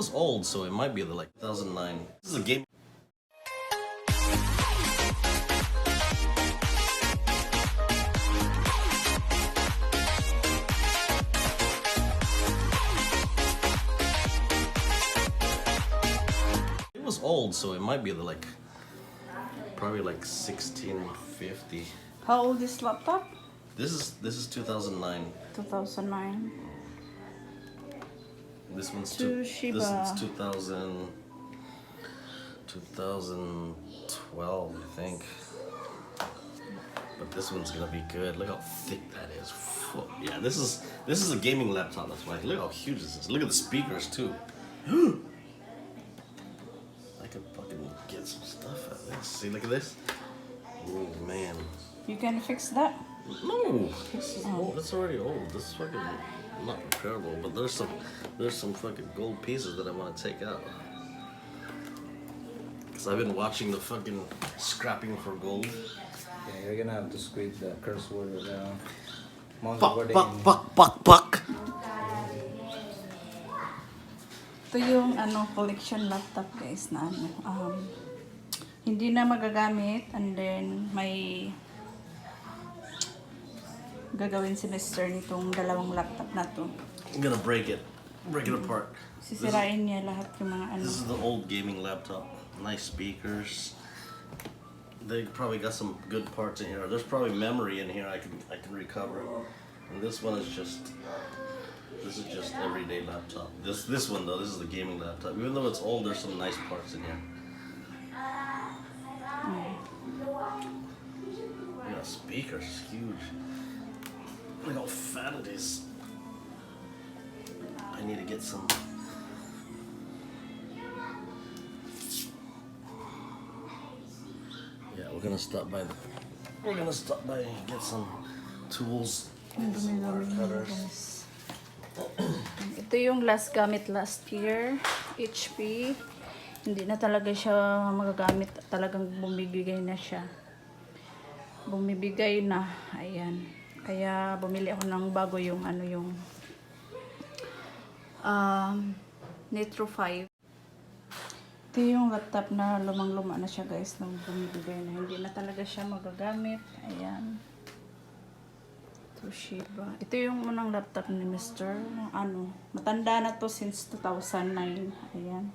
was old, so it might be the like 2009. This is a game. It was old, so it might be the like probably like 1650. How old is laptop? This is 2009. 2009. This one's Toshiba. This is 2012, I think. But this one's gonna be good. Look how thick that is. Yeah, this is a gaming laptop. That's why. Look how huge this is. Look at the speakers too. I could fucking get some stuff out of this. See, look at this. Oh man. You can fix that? No, this is old. It's already old. This is fucking not repairable. But there's some fucking gold pieces that I want to take out. Cause I've been watching the fucking scrapping for gold. Yeah, you're gonna have to squeeze the curse word down. Fuck. Ito yung collection laptop guys na hindi na magagamit, and then may gagawin si Mr. nitong dalawang laptop na to. I'm gonna break it apart. Sisirain niya lahat yung mga This is the old gaming laptop. Nice speakers. They probably got some good parts in here. There's probably memory in here I can recover. And this one is just everyday laptop. This one though, this is the gaming laptop. Even though it's old, there's some nice parts in here. Yeah, speakers, huge. Look how fat it is. I need to get some. Yeah, we're gonna stop by and get some tools. Some wire cutters. Ito yung last gamit last year, HP. Hindi na talaga siya magagamit, talagang bumibigay na siya. Bumibigay na, ayan. Kaya bumili ako ng bago yung Nitro 5. Ito yung laptop na lumang-luma na siya guys, nung bumibigay na. Hindi na talaga siya magagamit, ayan. Toshiba. Ito yung unang laptop ni Mr. Matanda na to since 2009. Ayan.